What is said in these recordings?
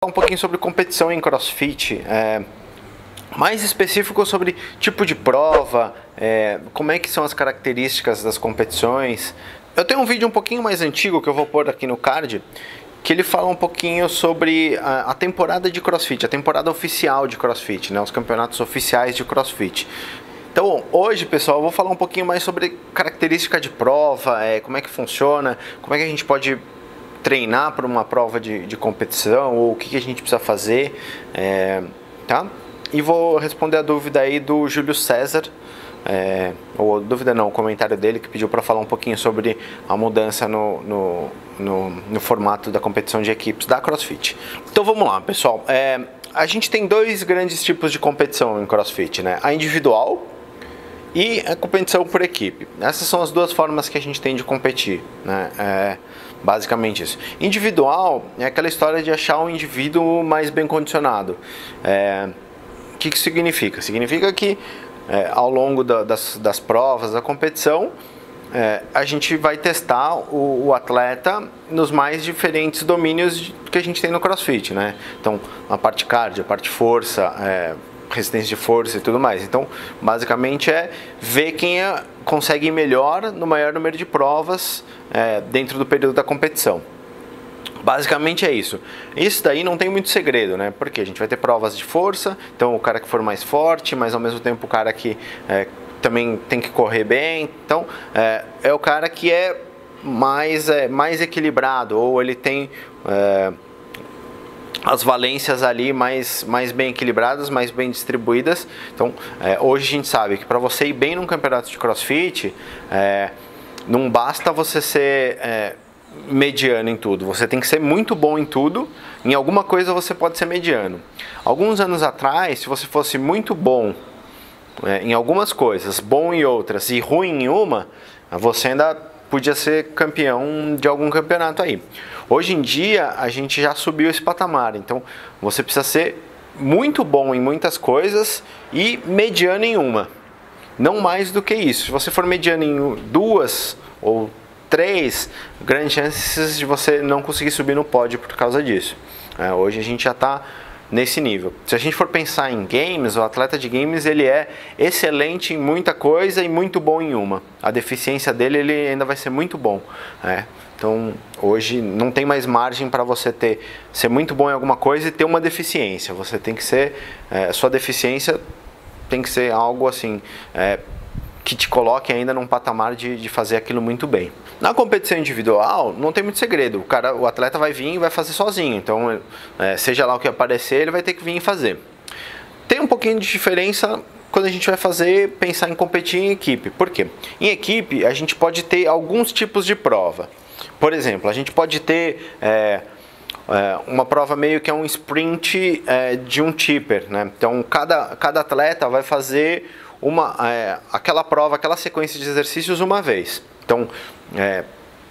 Um pouquinho sobre competição em CrossFit, mais específico sobre tipo de prova, como é que são as características das competições. Eu tenho um vídeo um pouquinho mais antigo que eu vou pôr aqui no card, que ele fala um pouquinho sobre a temporada de CrossFit, a temporada oficial de CrossFit, né, os campeonatos oficiais de CrossFit. Então hoje, pessoal, eu vou falar um pouquinho mais sobre característica de prova, como é que funciona, como é que a gente pode treinar para uma prova de competição, ou o que a gente precisa fazer, tá? E vou responder a dúvida aí do Júlio César, ou dúvida não, o comentário dele que pediu para falar um pouquinho sobre a mudança no formato da competição de equipes da CrossFit. Então vamos lá, pessoal. A gente tem dois grandes tipos de competição em CrossFit, né? A individual e a competição por equipe. Essas são as duas formas que a gente tem de competir, né? Basicamente isso. Individual é aquela história de achar um indivíduo mais bem condicionado. O que significa? Significa que ao longo das provas, da competição, a gente vai testar o atleta nos mais diferentes domínios que a gente tem no CrossFit, né? Então, a parte cardio, a parte força, resistência de força e tudo mais. Então, basicamente é ver quem consegue ir melhor no maior número de provas dentro do período da competição. Basicamente é isso. Isso daí não tem muito segredo, né? Porque a gente vai ter provas de força, então o cara que for mais forte, mas ao mesmo tempo o cara que também tem que correr bem. Então, é o cara que é mais equilibrado, ou ele tem as valências ali mais bem equilibradas, mais bem distribuídas. Então, hoje a gente sabe que para você ir bem num campeonato de CrossFit, não basta você ser mediano em tudo, você tem que ser muito bom em tudo. Em alguma coisa você pode ser mediano. Alguns anos atrás, se você fosse muito bom em algumas coisas, bom em outras e ruim em uma, você ainda podia ser campeão de algum campeonato aí. Hoje em dia a gente já subiu esse patamar, então você precisa ser muito bom em muitas coisas e mediano em uma, não mais do que isso. Se você for mediano em duas ou três, grandes chances de você não conseguir subir no pódio por causa disso. Hoje a gente já está nesse nível. Se a gente for pensar em games, o atleta de games ele é excelente em muita coisa e muito bom em uma. A deficiência dele ele ainda vai ser muito bom. Então hoje não tem mais margem para você ser muito bom em alguma coisa e ter uma deficiência. Você tem que ser, sua deficiência tem que ser algo assim que te coloque ainda num patamar de fazer aquilo muito bem. Na competição individual, não tem muito segredo. O atleta vai vir e vai fazer sozinho. Então, seja lá o que aparecer, ele vai ter que vir e fazer. Tem um pouquinho de diferença quando a gente vai pensar em competir em equipe. Por quê? Em equipe, a gente pode ter alguns tipos de prova. Por exemplo, a gente pode ter uma prova meio que é um sprint de um tipper, né? Então, cada atleta vai fazer aquela prova, aquela sequência de exercícios uma vez. Então,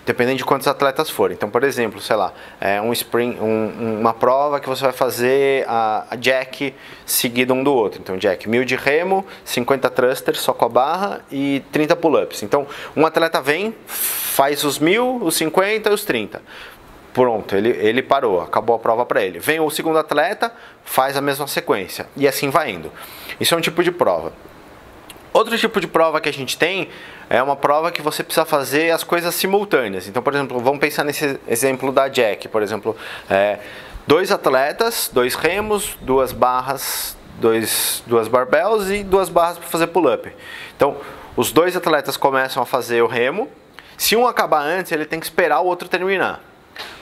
dependendo de quantos atletas forem. Então, por exemplo, sei lá, um sprint, uma prova que você vai fazer a jack seguido um do outro. Então, jack 1000 de remo, 50 thrusters só com a barra e 30 pull-ups. Então, um atleta vem, faz os 1000, os 50 e os 30. Pronto, ele parou, acabou a prova para ele. Vem o segundo atleta, faz a mesma sequência e assim vai indo. Isso é um tipo de prova. Outro tipo de prova que a gente tem é uma prova que você precisa fazer as coisas simultâneas. Então, por exemplo, vamos pensar nesse exemplo da jack. Por exemplo, 2 atletas, 2 remos, 2 barras, 2 barbells e 2 barras para fazer pull-up. Então, os 2 atletas começam a fazer o remo. Se um acabar antes, ele tem que esperar o outro terminar.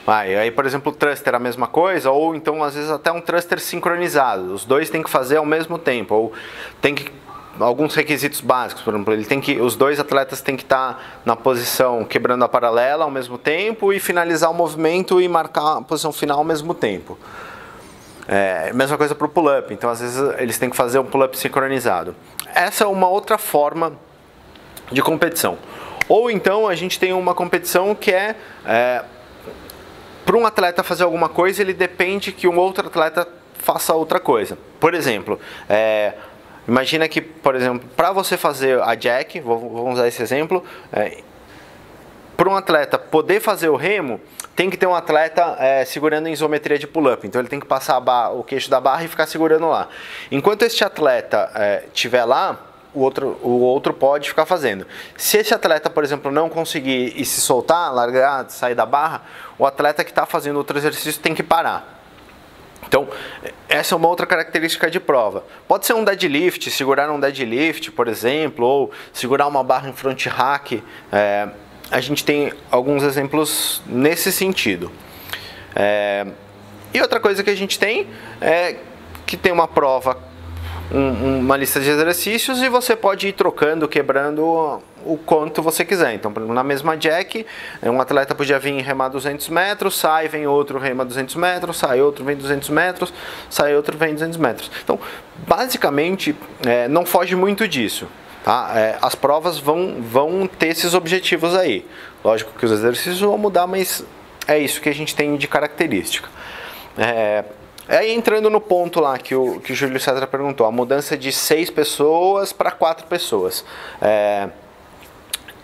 Aí, por exemplo, o thruster é a mesma coisa, ou então às vezes até um thruster sincronizado. Os 2 têm que fazer ao mesmo tempo, ou tem que alguns requisitos básicos. Por exemplo, os 2 atletas têm que estar na posição quebrando a paralela ao mesmo tempo e finalizar o movimento e marcar a posição final ao mesmo tempo. Mesma coisa para o pull-up. Então, às vezes, eles têm que fazer um pull-up sincronizado. Essa é uma outra forma de competição. Ou então, a gente tem uma competição que para um atleta fazer alguma coisa, ele depende que um outro atleta faça outra coisa. Por exemplo, imagina que, por exemplo, para você fazer a jack, vamos usar esse exemplo, para um atleta poder fazer o remo, tem que ter um atleta segurando em isometria de pull-up. Então ele tem que passar o queixo da barra e ficar segurando lá. Enquanto este atleta estiver lá, o outro pode ficar fazendo. Se esse atleta, por exemplo, não conseguir e se soltar, largar, sair da barra, o atleta que está fazendo outro exercício tem que parar. Então, essa é uma outra característica de prova. Pode ser um deadlift, segurar um deadlift, por exemplo, ou segurar uma barra em front rack. A gente tem alguns exemplos nesse sentido. E outra coisa que a gente tem é que tem uma prova, uma lista de exercícios, e você pode ir trocando, quebrando o quanto você quiser. Então, por exemplo, na mesma jack, um atleta podia vir remar 200 metros, sai, vem outro, rema 200 metros, sai outro, vem 200 metros, sai outro, vem 200 metros. Então, basicamente, não foge muito disso. Tá? As provas vão ter esses objetivos aí. Lógico que os exercícios vão mudar, mas é isso que a gente tem de característica. Aí entrando no ponto lá que o Júlio César perguntou, a mudança de 6 pessoas para 4 pessoas.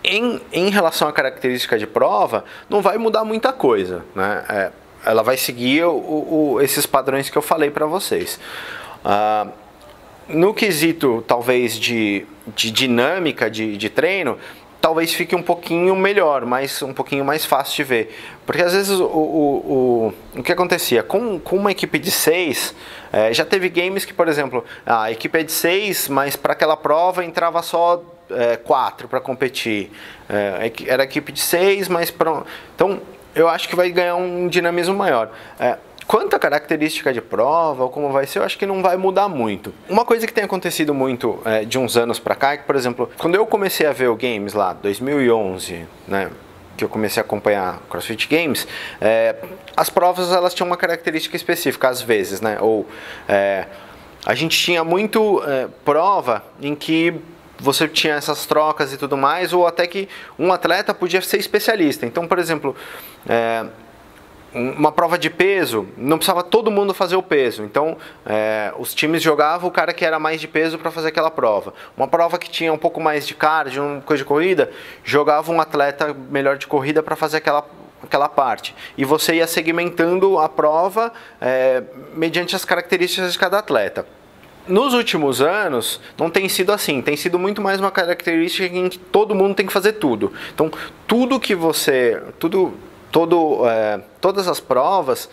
Em relação à característica de prova, não vai mudar muita coisa, né? Ela vai seguir esses padrões que eu falei para vocês. No quesito, talvez, de dinâmica de treino, talvez fique um pouquinho melhor, mas um pouquinho mais fácil de ver. Porque às vezes o que acontecia? Com uma equipe de 6, já teve games que, por exemplo, a equipe é de 6, mas para aquela prova entrava só 4 para competir. Era equipe de 6, mas então eu acho que vai ganhar um dinamismo maior. Quanto à característica de prova, ou como vai ser, eu acho que não vai mudar muito. Uma coisa que tem acontecido muito de uns anos pra cá, é que, por exemplo, quando eu comecei a ver o Games lá, 2011, né, que eu comecei a acompanhar CrossFit Games, as provas elas tinham uma característica específica, às vezes, né, a gente tinha muito prova em que você tinha essas trocas e tudo mais, ou até que um atleta podia ser especialista. Então, por exemplo, uma prova de peso, não precisava todo mundo fazer o peso. Então, os times jogavam o cara que era mais de peso para fazer aquela prova. Uma prova que tinha um pouco mais de cardio, uma coisa de corrida, jogava um atleta melhor de corrida para fazer aquela parte. E você ia segmentando a prova mediante as características de cada atleta. Nos últimos anos, não tem sido assim. Tem sido muito mais uma característica em que todo mundo tem que fazer tudo. Então, tudo que você... todas as provas,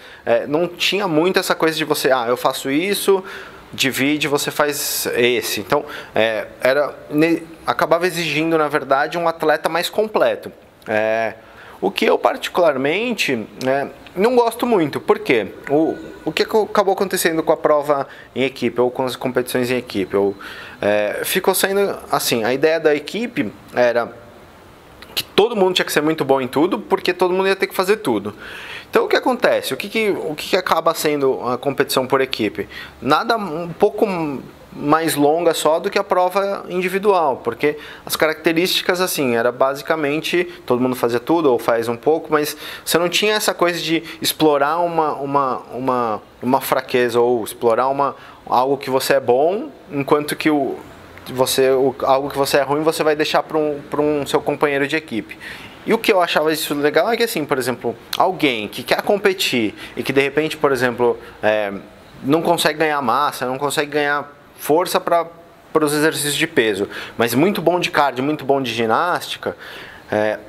não tinha muito essa coisa de você, eu faço isso, divide, você faz esse. Então, acabava exigindo, na verdade, um atleta mais completo. O que eu particularmente não gosto muito. Por quê? O que acabou acontecendo com a prova em equipe, ou com as competições em equipe? Ficou sendo assim, a ideia da equipe era que todo mundo tinha que ser muito bom em tudo, porque todo mundo ia ter que fazer tudo. Então o que acontece? O que acaba sendo a competição por equipe? Nada um pouco mais longa só do que a prova individual, porque as características assim, era basicamente todo mundo fazia tudo ou faz um pouco, mas você não tinha essa coisa de explorar uma fraqueza, ou explorar algo que você é bom, enquanto que algo que você é ruim você vai deixar para um seu companheiro de equipe. E o que eu achava isso legal é que, assim, por exemplo, alguém que quer competir e que de repente, por exemplo, não consegue ganhar massa, não consegue ganhar força para os exercícios de peso, mas muito bom de cardio, muito bom de ginástica,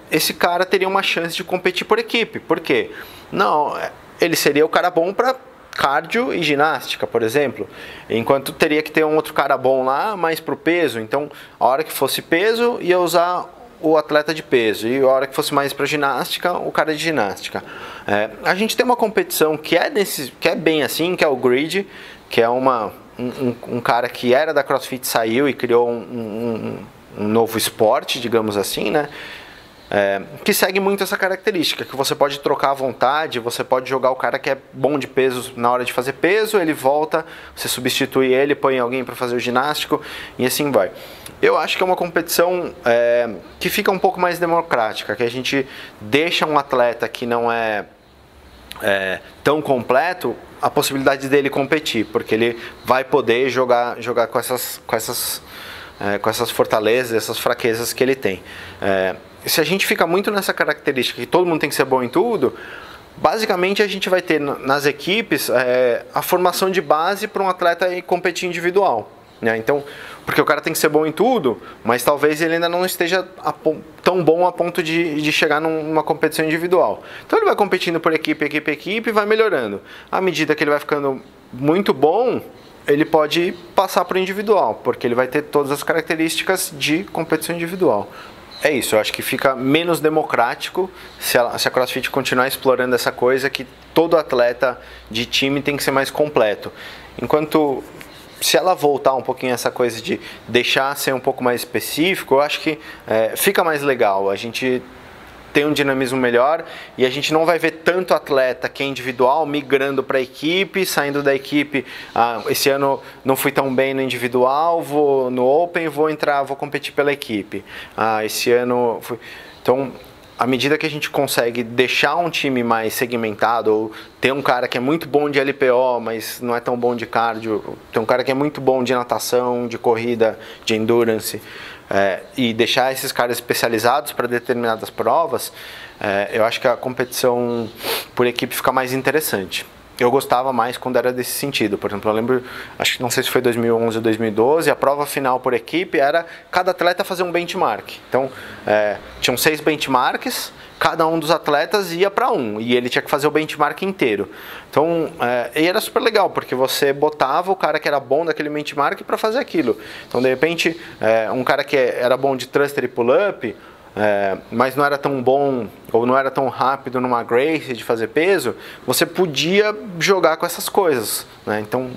esse cara teria uma chance de competir por equipe. Por quê? Não, ele seria o cara bom para cardio e ginástica, por exemplo, enquanto teria que ter um outro cara bom lá, mais pro peso. Então, a hora que fosse peso, ia usar o atleta de peso, e a hora que fosse mais para ginástica, o cara de ginástica. A gente tem uma competição que é bem assim, que é o Grid, que é um cara que era da CrossFit, saiu e criou um novo esporte, digamos assim, né? Que segue muito essa característica, que você pode trocar à vontade, você pode jogar o cara que é bom de peso na hora de fazer peso, ele volta, você substitui ele, põe alguém para fazer o ginástico, e assim vai. Eu acho que é uma competição que fica um pouco mais democrática, que a gente deixa um atleta que não é tão completo a possibilidade dele competir, porque ele vai poder jogar com essas fortalezas, essas fraquezas que ele tem. Se a gente fica muito nessa característica que todo mundo tem que ser bom em tudo, Basicamente a gente vai ter nas equipes a formação de base para um atleta ir competir individual, né? Então, porque o cara tem que ser bom em tudo, mas talvez ele ainda não esteja tão bom a ponto de chegar numa competição individual. Então ele vai competindo por equipe e vai melhorando. À medida que ele vai ficando muito bom, ele pode passar para o individual, porque ele vai ter todas as características de competição individual. É isso, eu acho que fica menos democrático se a CrossFit continuar explorando essa coisa que todo atleta de time tem que ser mais completo. Enquanto, se ela voltar um pouquinho essa coisa de deixar ser um pouco mais específico, eu acho que fica mais legal. A gente tem um dinamismo melhor e a gente não vai ver tanto atleta que é individual migrando para a equipe, saindo da equipe, esse ano não fui tão bem no individual, vou no Open, vou competir pela equipe. Esse ano fui... Então, à medida que a gente consegue deixar um time mais segmentado, ou ter um cara que é muito bom de LPO, mas não é tão bom de cardio, tem um cara que é muito bom de natação, de corrida, de endurance, e deixar esses caras especializados para determinadas provas, eu acho que a competição por equipe fica mais interessante. Eu gostava mais quando era desse sentido. Por exemplo, eu lembro, acho que não sei se foi 2011 ou 2012, a prova final por equipe era cada atleta fazer um benchmark. Então, tinham 6 benchmarks, cada um dos atletas ia para um, e ele tinha que fazer o benchmark inteiro. Então, e era super legal, porque você botava o cara que era bom daquele benchmark para fazer aquilo. Então, de repente, um cara que era bom de thruster e pull-up, mas não era tão bom ou não era tão rápido numa Gracie de fazer peso, você podia jogar com essas coisas, né? Então,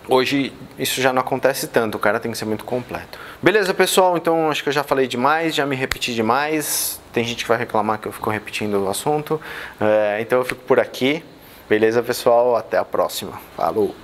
hoje isso já não acontece tanto, o cara tem que ser muito completo. Beleza, pessoal? Então acho que eu já falei demais, já me repeti demais. Tem gente que vai reclamar que eu fico repetindo o assunto. Então eu fico por aqui. Beleza, pessoal? Até a próxima. Falou!